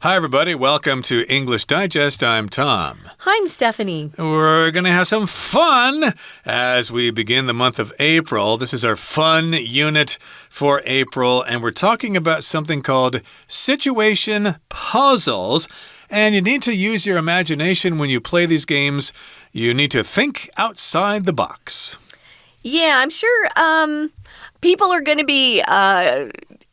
Hi, everybody. Welcome to English Digest. I'm Tom. Hi, I'm Stephanie. We're going to have some fun as we begin the month of April. This is our fun unit for April, and we're talking about something called situation puzzles. And you need to use your imagination when you play these games. You need to think outside the box. Yeah, I'm sure people are going to be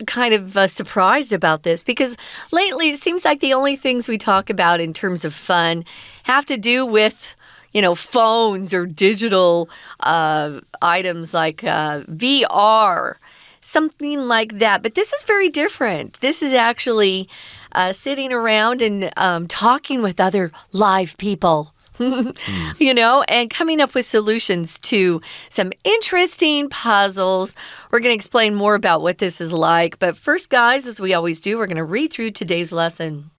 kind of surprised about this because lately it seems like the only things we talk about in terms of fun have to do with, phones or digital items like VR, something like that. But this is very different. This is actually sitting around and talking with other live people. And coming up with solutions to some interesting puzzles. We're going to explain more about what this is like. But first, guys, as we always do, we're going to read through today's lesson.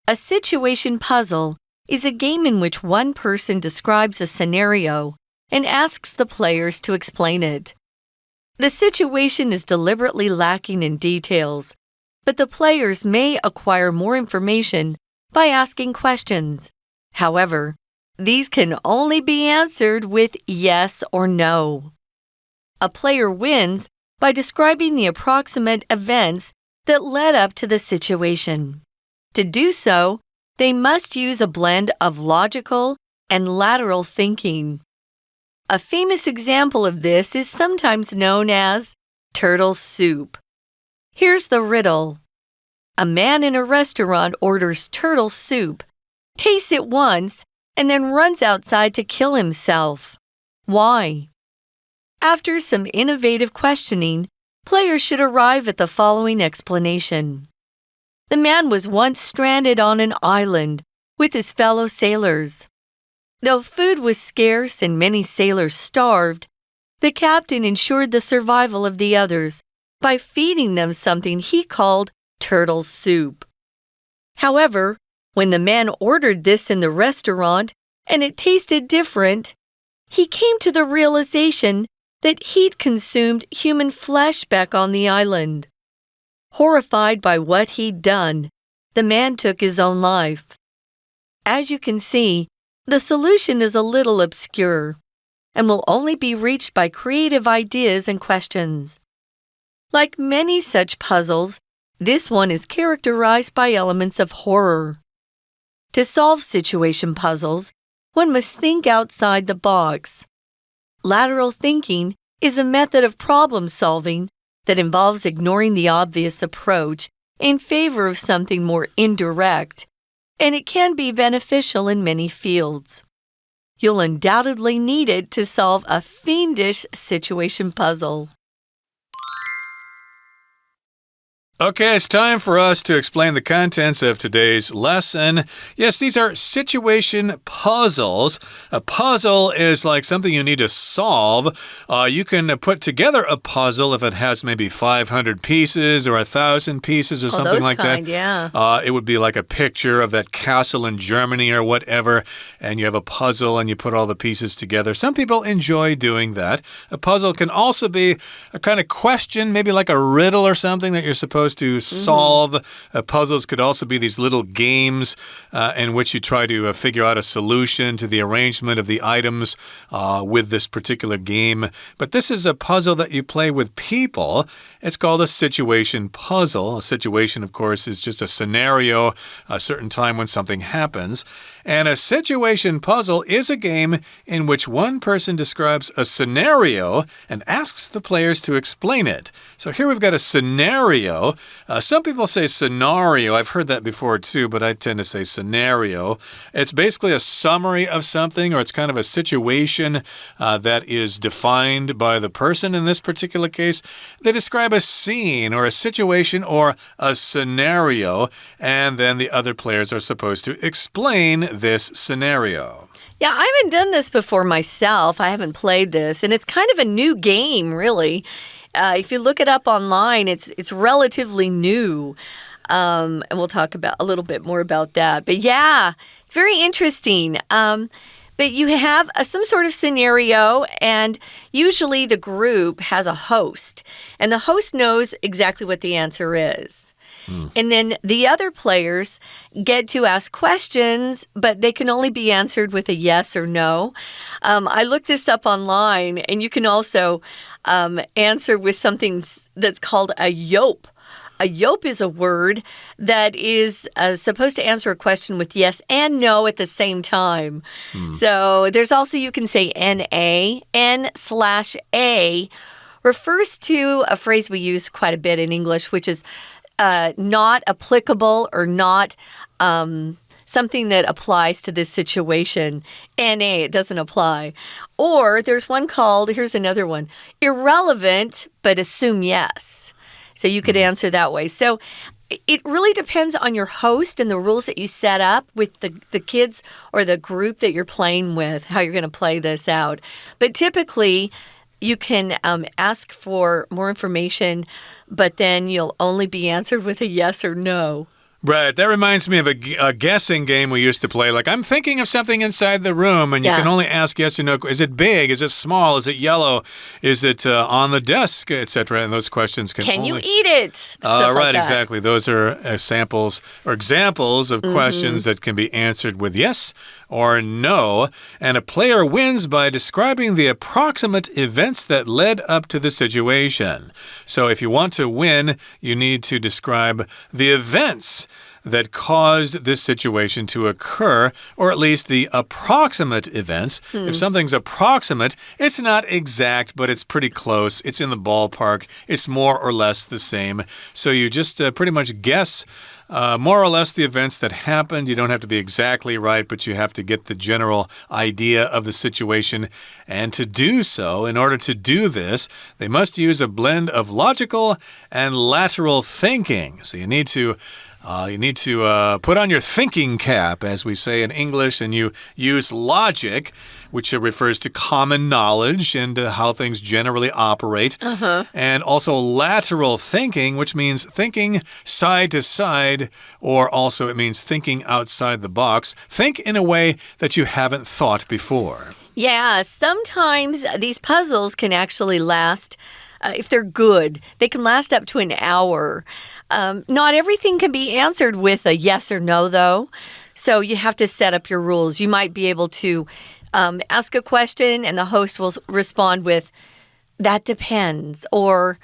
A situation puzzle is a game in which one person describes a scenario and asks the players to explain it. The situation is deliberately lacking in details, but the players may acquire more information by asking questions. However, these can only be answered with yes or no. A player wins by describing the approximate events that led up to the situation. To do so, they must use a blend of logical and lateral thinking. A famous example of this is sometimes known as turtle soup. Here's the riddle. A man in a restaurant orders turtle soup, tastes it once, and then runs outside to kill himself. Why? After some innovative questioning, players should arrive at the following explanation. The man was once stranded on an island with his fellow sailors. Though food was scarce and many sailors starved, the captain ensured the survival of the others by feeding them something he called turtle soup. However, when the man ordered this in the restaurant and it tasted different, he came to the realization that he'd consumed human flesh back on the island. Horrified by what he'd done, the man took his own life. As you can see, the solution is a little obscure and will only be reached by creative ideas and questions. Like many such puzzles, this one is characterized by elements of horror. To solve situation puzzles, one must think outside the box. Lateral thinking is a method of problem solving that involves ignoring the obvious approach in favor of something more indirect, and it can be beneficial in many fields. You'll undoubtedly need it to solve a fiendish situation puzzle. Okay, it's time for us to explain the contents of today's lesson. Yes, these are situation puzzles. A puzzle is like something you need to solve. You can put together a puzzle if it has maybe 500 pieces or 1,000 pieces or something like that. Yeah. It would be like a picture of that castle in Germany or whatever, and you have a puzzle and you put all the pieces together. Some people enjoy doing that. A puzzle can also be a kind of question, maybe like a riddle or something that you're supposed to solve. Puzzles could also be these little games in which you try to figure out a solution to the arrangement of the items with this particular game. But this is a puzzle that you play with people. It's called a situation puzzle. A situation, of course, is just a scenario, a certain time when something happens. And a situation puzzle is a game in which one person describes a scenario and asks the players to explain it. So here we've got a scenario. Some people say scenario. I've heard that before too, but I tend to say scenario. It's basically a summary of something, or it's kind of a situation that is defined by the person in this particular case. They describe a scene or a situation or a scenario, and then the other players are supposed to explain this scenario. Yeah, I haven't done this before myself. I haven't played this, and it's kind of a new game, really. If you look it up online, it's relatively new. And we'll talk about a little bit more about that. But yeah, it's very interesting. But you have some sort of scenario, and usually the group has a host, and the host knows exactly what the answer is. And then the other players get to ask questions, but they can only be answered with a yes or no. I looked this up online, and you can also answer with something that's called a yope. A yope is a word that is supposed to answer a question with yes and no at the same time. So there's also, you can say NA. N/A refers to a phrase we use quite a bit in English, which is not applicable or not something that applies to this situation. NA, it doesn't apply. Or there's one called, here's another one, irrelevant, but assume yes. So you could answer that way. So it really depends on your host and the rules that you set up with the kids or the group that you're playing with, how you're going to play this out. But typically, you can ask for more information, but then you'll only be answered with a yes or no. Right. That reminds me of a guessing game we used to play. Like, I'm thinking of something inside the room, and you can only ask yes or no. Is it big? Is it small? Is it yellow? Is it on the desk, etc.? And those questions can you eat it? Right, exactly. Those are samples or examples of questions that can be answered with yes or no. And a player wins by describing the approximate events that led up to the situation. So if you want to win, you need to describe the events that caused this situation to occur, or at least the approximate events. If something's approximate, it's not exact, but it's pretty close. It's in the ballpark. It's more or less the same. So you just pretty much guess more or less the events that happened. You don't have to be exactly right, but you have to get the general idea of the situation. And to do so, in order to do this, they must use a blend of logical and lateral thinking. So you need to put on your thinking cap, as we say in English, and you use logic, which refers to common knowledge and how things generally operate. And also lateral thinking, which means thinking side to side, or also it means thinking outside the box. Think in a way that you haven't thought before. Yeah, sometimes these puzzles can actually last, if they're good, they can last up to an hour. Not everything can be answered with a yes or no, though. So you have to set up your rules. You might be able to ask a question and the host will respond with, that depends, or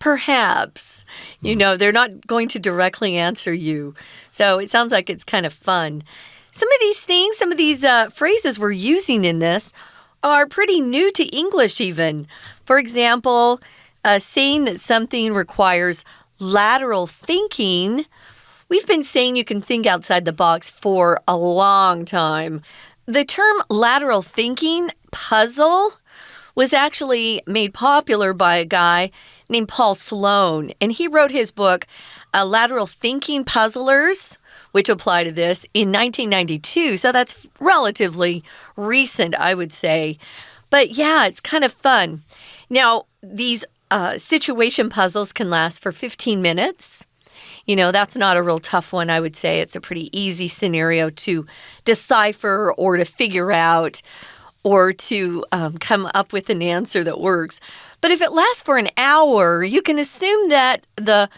perhaps. You know, they're not going to directly answer you. So it sounds like it's kind of fun. Some of these things, some of these phrases we're using in this are pretty new to English even. For example, saying that something requires lateral thinking. We've been saying you can think outside the box for a long time. The term lateral thinking puzzle was actually made popular by a guy named Paul Sloan, and he wrote his book, Lateral Thinking Puzzlers, which apply to this, in 1992. So that's relatively recent, I would say. But yeah, it's kind of fun. Now, these situation puzzles can last for 15 minutes. You know, that's not a real tough one, I would say. It's a pretty easy scenario to decipher or to figure out or to come up with an answer that works. But if it lasts for an hour, you can assume that the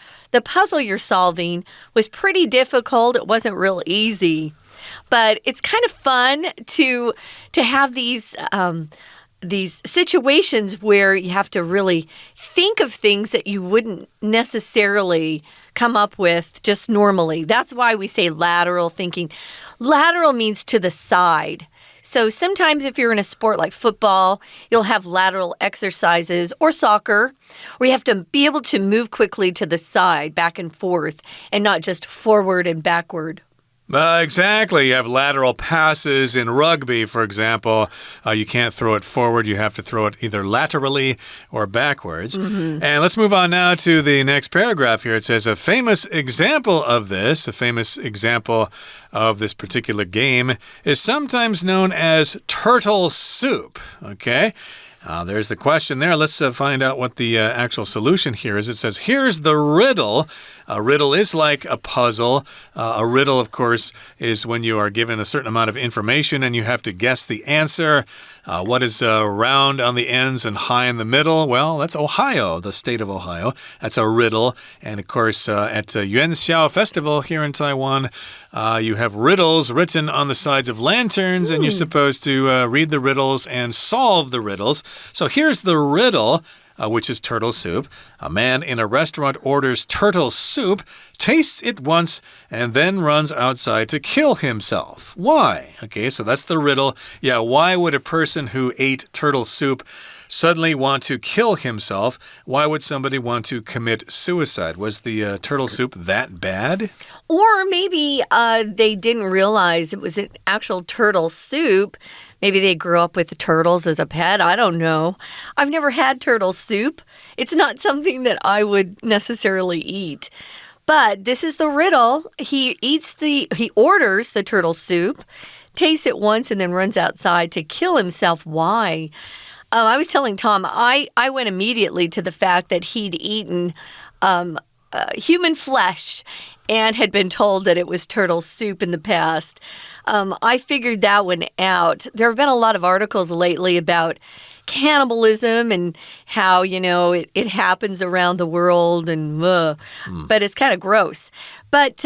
puzzle you're solving was pretty difficult. It wasn't real easy. But it's kind of fun to have these situations where you have to really think of things that you wouldn't necessarily come up with just normally. That's why we say lateral thinking. Lateral means to the side. So sometimes if you're in a sport like football, you'll have lateral exercises, or soccer, where you have to be able to move quickly to the side, back and forth, and not just forward and backward. Exactly. You have lateral passes in rugby, for example. You can't throw it forward. You have to throw it either laterally or backwards. And let's move on now to the next paragraph here. It says, a famous example of this, a famous example of this particular game is sometimes known as turtle soup. Okay? There's the question there. Let's find out what the actual solution here is. It says, here's the riddle. A riddle is like a puzzle. A riddle, of course, is when you are given a certain amount of information and you have to guess the answer. What is round on the ends and high in the middle? Well, that's Ohio, the state of Ohio. That's a riddle. And, of course, at Yuanxiao Festival here in Taiwan, you have riddles written on the sides of lanterns, and you're supposed to read the riddles and solve the riddles. So here's the riddle, which is turtle soup. A man in a restaurant orders turtle soup, tastes it once, and then runs outside to kill himself. Why? Okay, so that's the riddle. Yeah, why would a person who ate turtle soup suddenly want to kill himself? Why would somebody want to commit suicide? Was the turtle soup that bad? Or maybe they didn't realize it was an actual turtle soup. Maybe they grew up with the turtles as a pet. I don't know. I've never had turtle soup. It's not something that I would necessarily eat. But this is the riddle. He orders the turtle soup, tastes it once, and then runs outside to kill himself. Why? I was telling Tom, I went immediately to the fact that he'd eaten human flesh and had been told that it was turtle soup in the past. I figured that one out. There have been a lot of articles lately about cannibalism and how, it happens around the world, and but it's kind of gross. But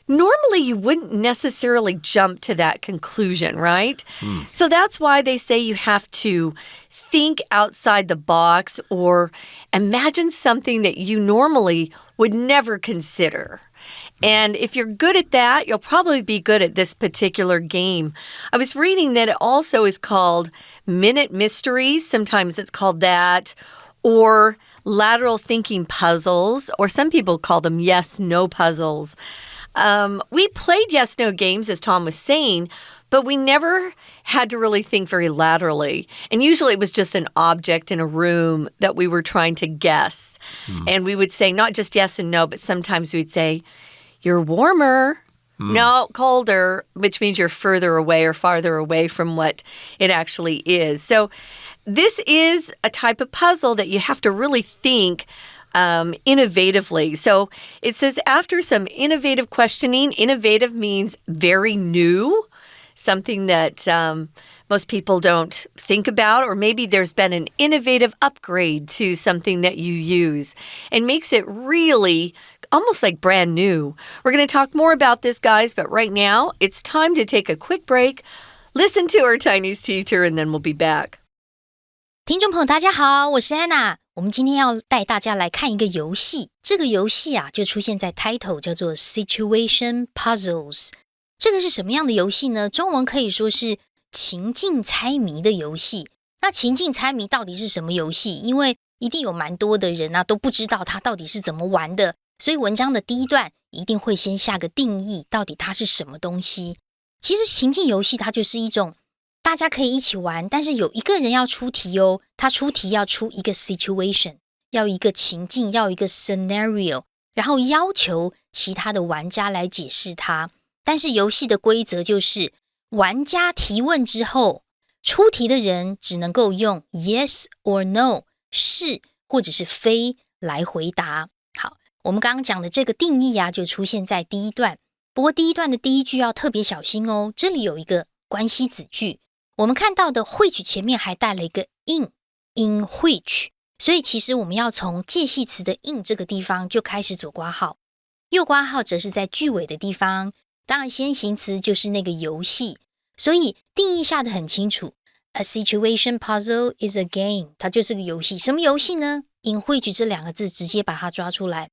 normally you wouldn't necessarily jump to that conclusion, right? So that's why they say you have to think outside the box or imagine something that you normally would never consider. And if you're good at that, you'll probably be good at this particular game. I was reading that it also is called minute mysteries. Sometimes it's called that. Or lateral thinking puzzles. Or some people call them yes-no puzzles. We played yes-no games, as Tom was saying, but we never had to really think very laterally. And usually it was just an object in a room that we were trying to guess. And we would say not just yes and no, but sometimes we'd say, you're warmer. No, colder, which means you're further away or farther away from what it actually is. So this is a type of puzzle that you have to really think innovatively. So it says after some innovative questioning, innovative means very new, something that most people don't think about, or maybe there's been an innovative upgrade to something that you use and makes it really almost like brand new. We're going to talk more about this, guys, but right now it's time to take a quick break, listen to our Chinese teacher, and then we'll be back. 听众朋友大家好，我是 Anna。我们今天要带大家来看一个游戏，这个游戏就出现在 title 叫做 Situation Puzzles。这个是什么样的游戏呢？中文可以说是情境猜谜的游戏。那情境猜谜到底是什么游戏？因为一定有蛮多的人都不知道它到底是怎么玩的，所以文章的第一段一定会先下个定义，到底它是什么东西。其实情境游戏它就是一种大家可以一起玩，但是有一个人要出题哦，他出题要出一个 situation， 要一个情境，要一个 scenario， 然后要求其他的玩家来解释它。但是游戏的规则就是玩家提问之后，出题的人只能够用 yes or no， 是或者是非来回答。好，我们刚刚讲的这个定义就出现在第一段。不过第一段的第一句要特别小心哦，这里有一个关系子句。我们看到的 which 前面还带了一个 in which， 所以其实我们要从介系词的 in 这个地方就开始左括号，右括号则是在句尾的地方。当然先行词就是那个游戏，所以定义下的很清楚。A situation puzzle is a game， 它就是个游戏。什么游戏呢？ In which 这两个字直接把它抓出来，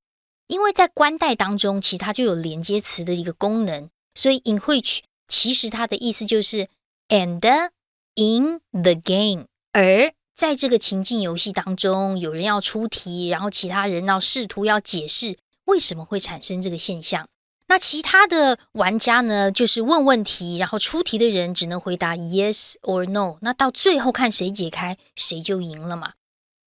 因为在关代当中其实它就有连接词的一个功能，所以 in which 其实它的意思就是 and in the game， 而在这个情境游戏当中，有人要出题，然后其他人要试图要解释为什么会产生这个现象。那其他的玩家呢，就是问问题，然后出题的人只能回答 yes or no， 那到最后看谁解开谁就赢了嘛。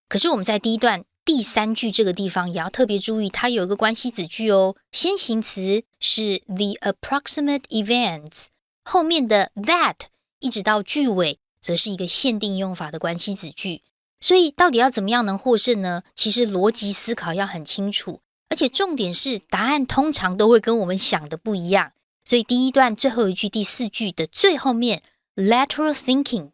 可是我们在第一段第三句这个地方也要特别注意，它有一个关系子句哦，先行词是 the approximate events， 后面的 that 一直到句尾则是一个限定用法的关系子句。所以到底要怎么样能获胜呢？其实逻辑思考要很清楚，而且重点是答案通常都会跟我们想的不一样。所以第一段最后一句第4句的最后面 lateral thinking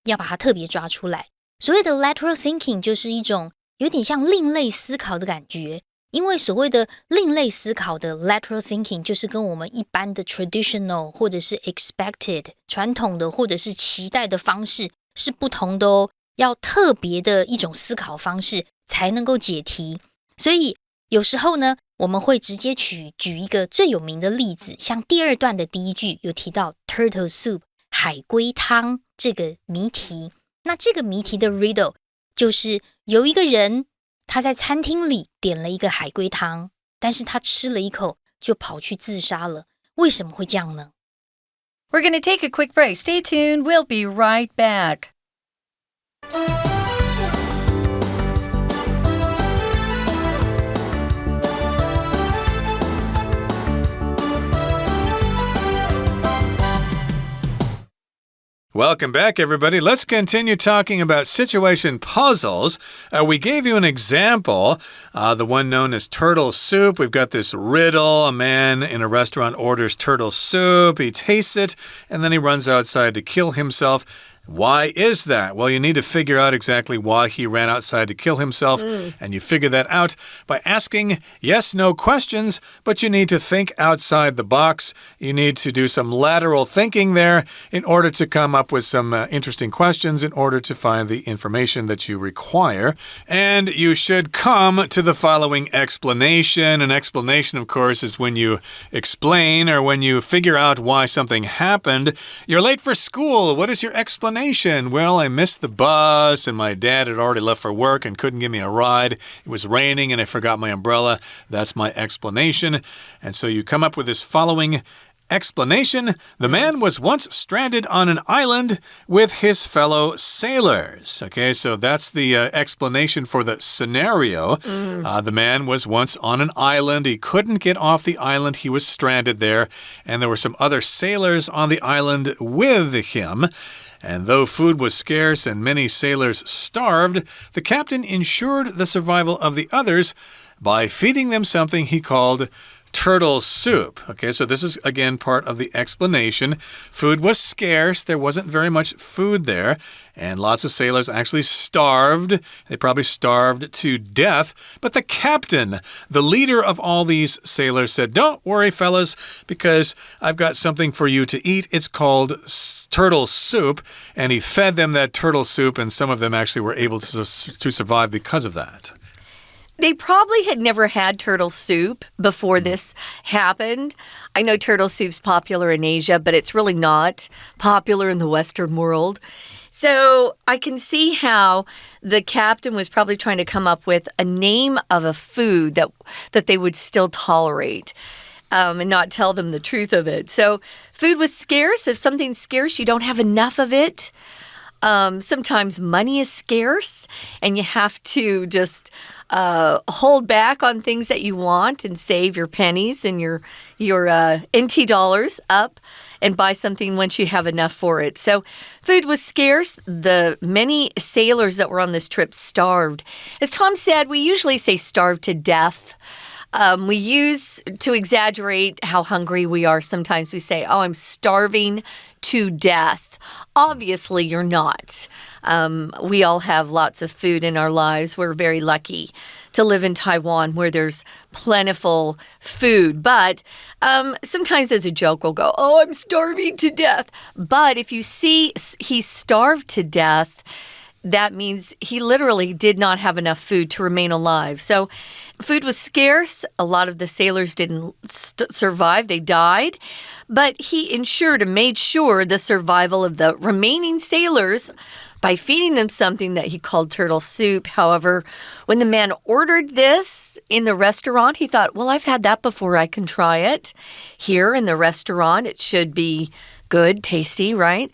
要把它特别抓出来。所谓的 lateral thinking 就是一种有点像另类思考的感觉，因为所谓的另类思考的 lateral thinking 就是跟我们一般的 traditional 或者是 expected 传统的或者是期待的方式是不同的哦，要特别的一种思考方式才能够解题。所以有时候呢，我们会直接举一个最有名的例子，像第2段的第1句有提到 turtle soup 海龟汤这个谜题。那这个谜题的 riddle 就是有一个人他在餐厅里点了一个海龟汤，但是他吃了一口就跑去自杀了。为什么会这样呢？ We're going to take a quick break. Stay tuned. We'll be right back. Welcome back, everybody. Let's continue talking about situation puzzles. We gave you an example, the one known as turtle soup. We've got this riddle. A man in a restaurant orders turtle soup. He tastes it, and then he runs outside to kill himself. Why is that? Well, you need to figure out exactly why he ran outside to kill himself, and you figure that out by asking yes/no questions, but you need to think outside the box. You need to do some lateral thinking there in order to come up with some interesting questions in order to find the information that you require. And you should come to the following explanation. An explanation, of course, is when you explain or when you figure out why something happened. You're late for school. What is your explanation? Well, I missed the bus and my dad had already left for work and couldn't give me a ride. It was raining and I forgot my umbrella. That's my explanation. And so you come up with this following explanation. The man was once stranded on an island with his fellow sailors. Okay, so that's the explanation for the scenario. The man was once on an island. He couldn't get off the island. He was stranded there. And there were some other sailors on the island with him. And though food was scarce and many sailors starved, the captain ensured the survival of the others by feeding them something he called turtle soup. Okay, so this is again part of the explanation. Food was scarce. There wasn't very much food there. And lots of sailors actually starved. They probably starved to death. But the captain, the leader of all these sailors, said, "Don't worry, fellas, because I've got something for you to eat. It's called turtle soup." And he fed them that turtle soup, and some of them actually were able to survive because of that. They probably had never had turtle soup before this happened. I know turtle soup's popular in Asia, but it's really not popular in the Western world. So I can see how the captain was probably trying to come up with a name of a food that they would still tolerate. And not tell them the truth of it. So food was scarce. If something's scarce, you don't have enough of it. Sometimes money is scarce and you have to just hold back on things that you want and save your pennies and your NT dollars up and buy something once you have enough for it. So food was scarce. The many sailors that were on this trip starved. As Tom said, we usually say starved to death. We use to exaggerate how hungry we are. Sometimes we say, "Oh, I'm starving to death." Obviously, you're not. We all have lots of food in our lives. We're very lucky to live in Taiwan where there's plentiful food. But sometimes as a joke, we'll go, "Oh, I'm starving to death." But if you see he's starved to death, that means he literally did not have enough food to remain alive. So food was scarce. A lot of the sailors didn't survive. They died. But he ensured and made sure the survival of the remaining sailors by feeding them something that he called turtle soup. However, when the man ordered this in the restaurant, he thought, "Well, I've had that before. I can try it. Here in the restaurant, it should be good, tasty, right?"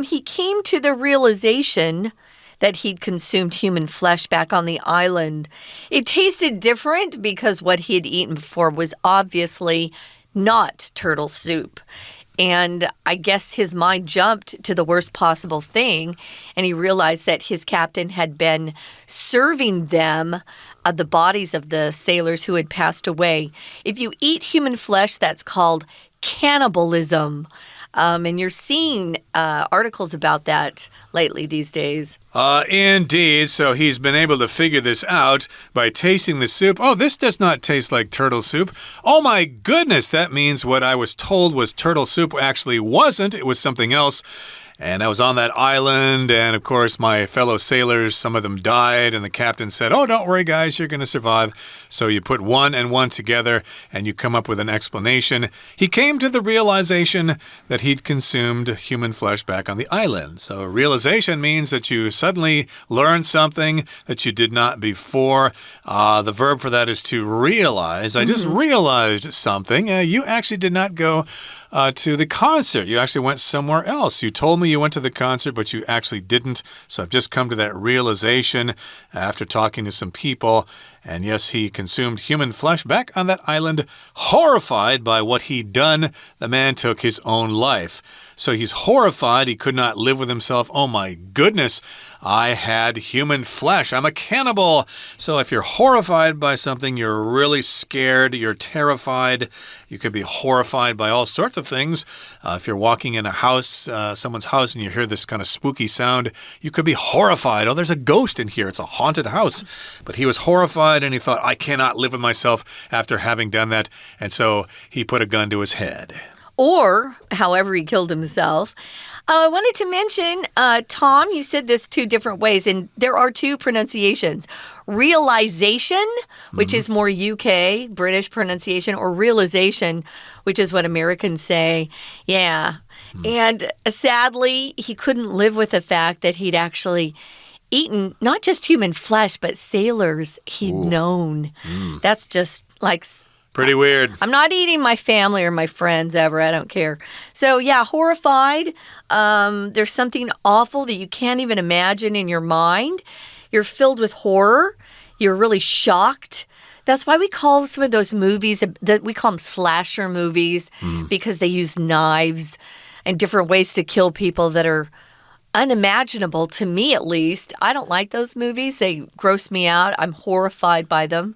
He came to the realization that he'd consumed human flesh back on the island. It tasted different because what he had eaten before was obviously not turtle soup. And I guess his mind jumped to the worst possible thing, and he realized that his captain had been serving them the bodies of the sailors who had passed away. If you eat human flesh, that's called cannibalism. And you're seeing articles about that lately these days. Indeed. So he's been able to figure this out by tasting the soup. Oh, this does not taste like turtle soup. Oh my goodness, that means what I was told was turtle soup actually wasn't. It was something else. And I was on that island, and of course, my fellow sailors, some of them died, and the captain said, oh, don't worry, guys, you're going to survive. So you put one and one together, and you come up with an explanation. He came to the realization that he'd consumed human flesh back on the island. So realization means that you suddenly learn something that you did not before. The verb for that is to realize. I just realized something. You actually did not go to the concert. You actually went somewhere else. You told me you went to the concert, but you actually didn't. So I've just come to that realization after talking to some people. And yes, he consumed human flesh back on that island. Horrified by what he'd done, the man took his own life. So he's horrified. He could not live with himself. Oh my goodness, I had human flesh. I'm a cannibal. So if you're horrified by something, you're really scared, you're terrified. You could be horrified by all sorts of things. If you're walking in a house, someone's house, and you hear this kind of spooky sound, you could be horrified. Oh, there's a ghost in here. It's a haunted house. But he was horrified, and he thought, I cannot live with myself after having done that. And so he put a gun to his head. Or, however he killed himself. I wanted to mention, Tom, you said this two different ways, and there are two pronunciations. Realization, which is more UK, British pronunciation, or realization, which is what Americans say. Yeah. And sadly, he couldn't live with the fact that he'd actually eaten not just human flesh, but sailors he'd known. That's just like... Pretty weird. I'm not eating my family or my friends ever. I don't care. So, yeah, horrified. There's something awful that you can't even imagine in your mind. You're filled with horror. You're really shocked. That's why we call some of those movies, that we call them slasher movies, because they use knives and different ways to kill people that are unimaginable, to me at least. I don't like those movies. They gross me out. I'm horrified by them.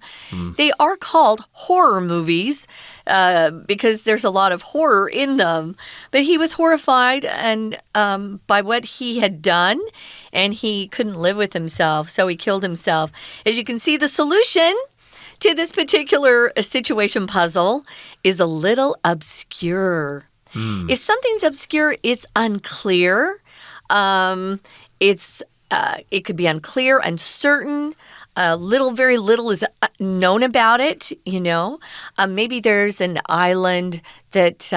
They are called horror movies because there's a lot of horror in them. But he was horrified and by what he had done, and he couldn't live with himself, so he killed himself. As you can see, the solution to this particular situation puzzle is a little obscure. If something's obscure, it's unclear. It could be unclear, uncertain. Very little is known about it, you know. Maybe there's an island that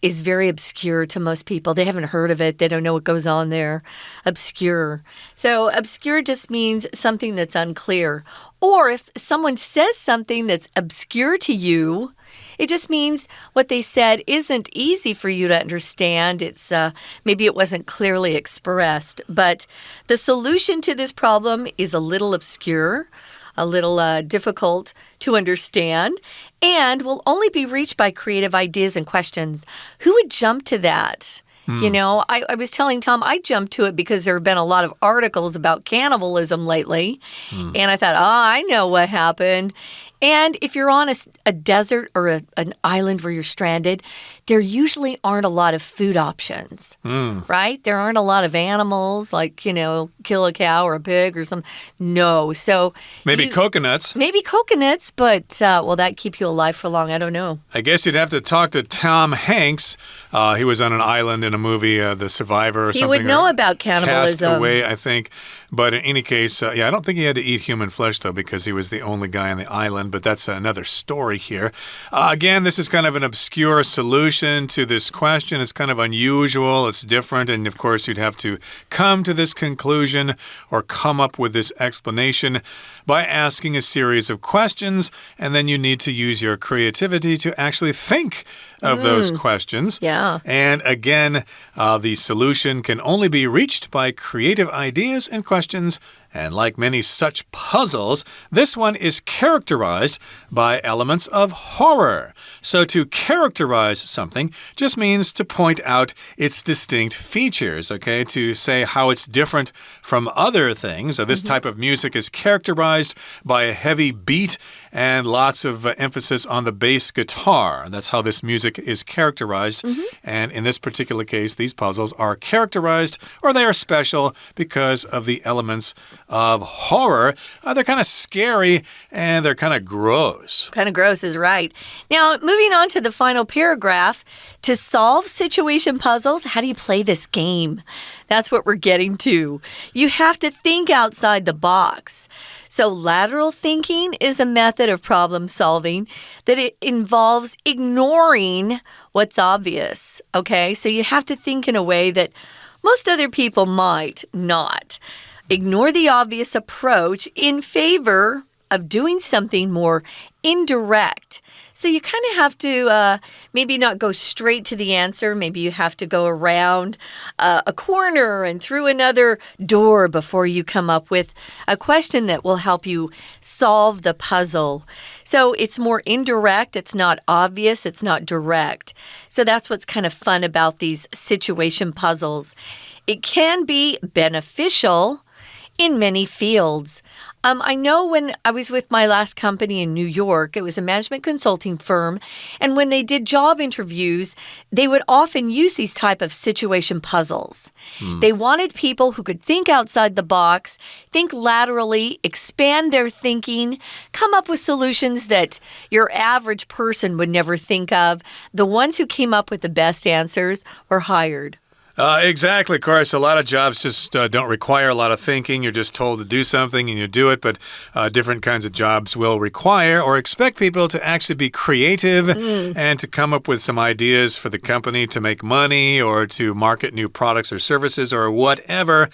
is very obscure to most people. They haven't heard of it. They don't know what goes on there. Obscure. So obscure just means something that's unclear. Or if someone says something that's obscure to you, it just means what they said isn't easy for you to understand. It's maybe it wasn't clearly expressed. But the solution to this problem is a little obscure, a little difficult to understand, and will only be reached by creative ideas and questions. Who would jump to that? You know, I was telling Tom I jumped to it because there have been a lot of articles about cannibalism lately. And I thought, I know what happened. And if you're on a desert or an island where you're stranded, there usually aren't a lot of food options, right? There aren't a lot of animals, like, you know, kill a cow or a pig or something. No. So maybe coconuts. Maybe coconuts, but will that keep you alive for long? I don't know. I guess you'd have to talk to Tom Hanks. He was on an island in a movie, The Survivor or something. He would know about cannibalism. Cast Away, I think. But in any case, I don't think he had to eat human flesh, though, because he was the only guy on the island. But that's another story here. Again, this is kind of an obscure solution to this question. It's kind of unusual. It's different. And, of course, you'd have to come to this conclusion or come up with this explanation by asking a series of questions. And then you need to use your creativity to actually think of those questions. Yeah. And again, the solution can only be reached by creative ideas and questions. And like many such puzzles, this one is characterized by elements of horror. So to characterize something just means to point out its distinct features, okay? To say how it's different from other things. So this type of music is characterized by a heavy beat and lots of emphasis on the bass guitar. That's how this music is characterized. And in this particular case, these puzzles are characterized, or they are special because of the elements of horror. They're kind of scary and they're kind of gross. Kind of gross is right. Now, moving on to the final paragraph. To solve situation puzzles, how do you play this game? That's what we're getting to. You have to think outside the box. So lateral thinking is a method of problem solving that it involves ignoring what's obvious. Okay, so you have to think in a way that most other people might not. Ignore the obvious approach in favor of doing something more indirect. So you kind of have to maybe not go straight to the answer. Maybe you have to go around a corner and through another door before you come up with a question that will help you solve the puzzle. So it's more indirect. It's not obvious. It's not direct. So that's what's kind of fun about these situation puzzles. It can be beneficial in many fields. I know when I was with my last company in New York, it was a management consulting firm, and when they did job interviews, they would often use these type of situation puzzles. They wanted people who could think outside the box, think laterally, expand their thinking, come up with solutions that your average person would never think of. The ones who came up with the best answers were hired. Exactly, of course. A lot of jobs just don't require a lot of thinking. You're just told to do something and you do it. But different kinds of jobs will require or expect people to actually be creative and to come up with some ideas for the company to make money or to market new products or services or whatever.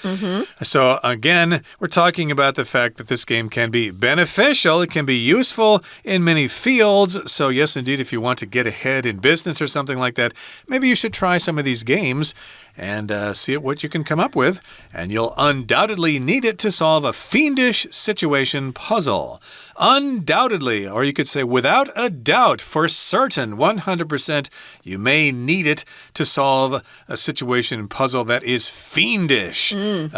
So again, we're talking about the fact that this game can be beneficial. It can be useful in many fields. So yes, indeed, if you want to get ahead in business or something like that, maybe you should try some of these games and see what you can come up with. And you'll undoubtedly need it to solve a fiendish situation puzzle. Undoubtedly, or you could say without a doubt, for certain, 100%, you may need it to solve a situation puzzle that is fiendish.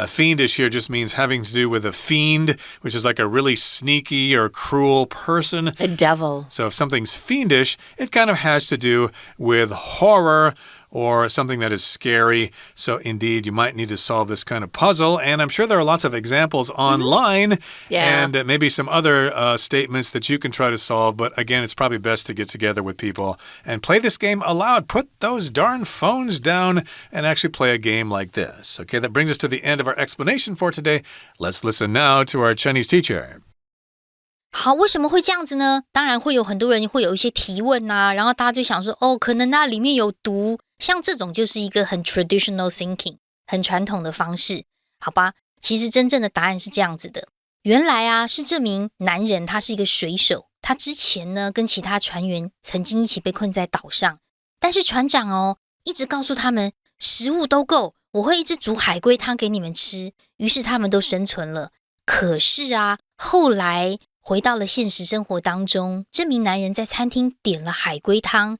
Fiendish here just means having to do with a fiend, which is like a really sneaky or cruel person. A devil. So if something's fiendish, it kind of has to do with horror or something that is scary. So indeed, you might need to solve this kind of puzzle. And I'm sure there are lots of examples online and maybe some other statements that you can try to solve. But again, it's probably best to get together with people and play this game aloud. Put those darn phones down and actually play a game like this. Okay, that brings us to the end of our explanation for today. Let's listen now to our Chinese teacher. 好，为什么会这样子呢？当然会有很多人会有一些提问啊，然后大家就想说，可能那里面有毒，像这种就是一个很 traditional thinking， 很传统的方式，好吧？其实真正的答案是这样子的，原来啊是这名男人他是一个水手，他之前呢跟其他船员曾经一起被困在岛上，但是船长一直告诉他们食物都够，我会一直煮海龟汤给你们吃，于是他们都生存了。可是啊，后来回到了现实生活当中，这名男人在餐厅点了海龟汤，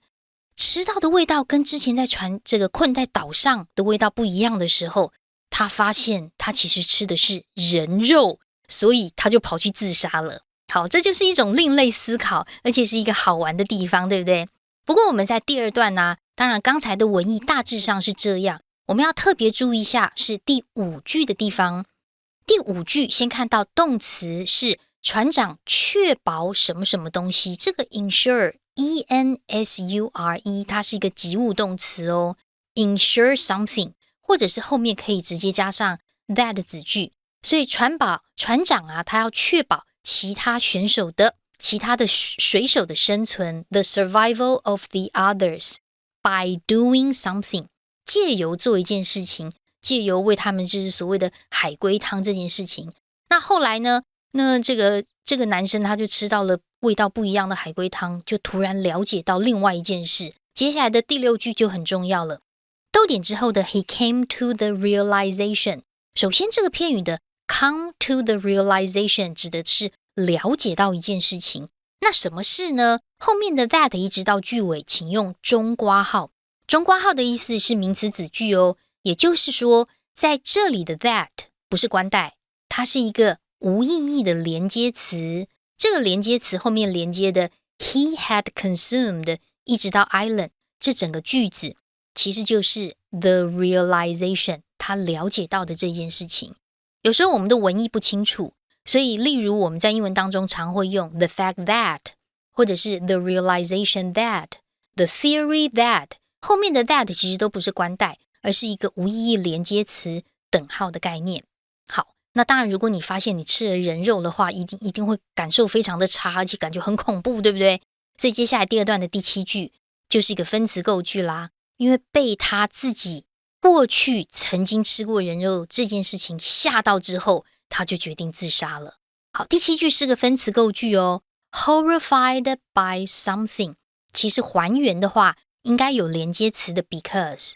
吃到的味道跟之前在这个困在岛上的味道不一样的时候，他发现他其实吃的是人肉，所以他就跑去自杀了。好，这就是一种另类思考，而且是一个好玩的地方，对不对？不过我们在第二段呢，当然刚才的文意大致上是这样，我们要特别注意一下是第5句的地方。第5句先看到动词是船长确保什么什么东西，这个 ensure E-N-S-U-R-E 它是一个及物动词ensure something， 或者是后面可以直接加上 that 的子句，所以船长啊，他要确保其他水手的生存 the survival of the others by doing something， 借由做一件事情，借由为他们就是所谓的海龟汤这件事情。那后来呢，那这个男生他就吃到了味道不一样的海龟汤，就突然了解到另外一件事。接下来的第6句就很重要了，逗点之后的 he came to the realization， 首先这个片语的 come to the realization 指的是了解到一件事情。那什么事呢？后面的 that 一直到句尾，请用中括号。中括号的意思是名词子句哦，也就是说，在这里的 that 不是冠带，它是一个无意义的连接词。这个连接词后面连接的 he had consumed 一直到 island， 这整个句子其实就是 the realization， 他了解到的这件事情。有时候我们的文意不清楚，所以例如我们在英文当中常会用 the fact that， 或者是 the realization that， the theory that， 后面的 that 其实都不是冠带，而是一个无意义连接词等号的概念。好，那当然如果你发现你吃了人肉的话，一定会感受非常的差，而且感觉很恐怖，对不对？所以接下来第二段的第7句就是一个分词构句啦，因为被他自己过去曾经吃过人肉这件事情吓到之后，他就决定自杀了。好，第7句是个分词构句哦 ，horrified by something， 其实还原的话应该有连接词的 because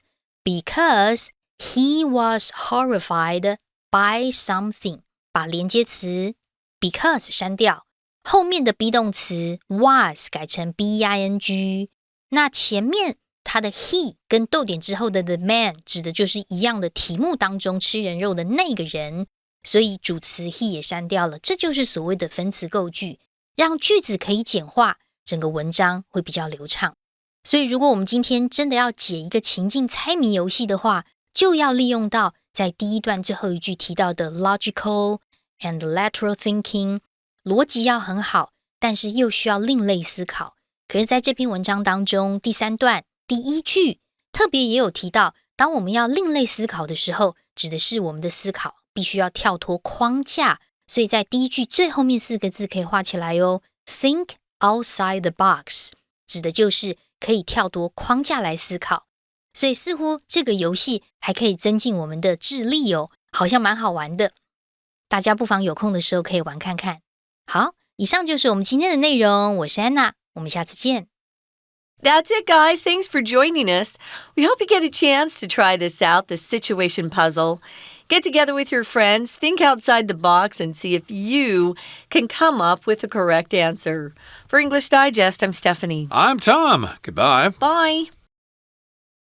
he was horrified by something， 把连接词 because 删掉，后面的 be 动词 was 改成 being， 那前面他的 he 跟逗点之后的 the man 指的就是一样的题目当中吃人肉的那个人，所以主词 he 也删掉了，这就是所谓的分词构句，让句子可以简化，整个文章会比较流畅。所以如果我们今天真的要解一个情境猜谜游戏的话，就要利用到在第一段最后一句提到的 logical and lateral thinking， 逻辑要很好，但是又需要另类思考。可是在这篇文章当中，第3段第1句特别也有提到，当我们要另类思考的时候，指的是我们的思考必须要跳脱框架，所以在第1句最后面4个字可以画起来哦 ，think outside the box， 指的就是可以跳脱框架来思考。所以似乎这个游戏还可以增进我们的智力哦，好像蛮好玩的。大家不妨有空的时候可以玩看看。好，以上就是我们今天的内容，我是安娜，我们下次见。That's it, guys. Thanks for joining us. We hope you get a chance to try this out, the situation puzzle. Get together with your friends, think outside the box, and see if you can come up with the correct answer. For English Digest, I'm Stephanie. I'm Tom. Goodbye. Bye.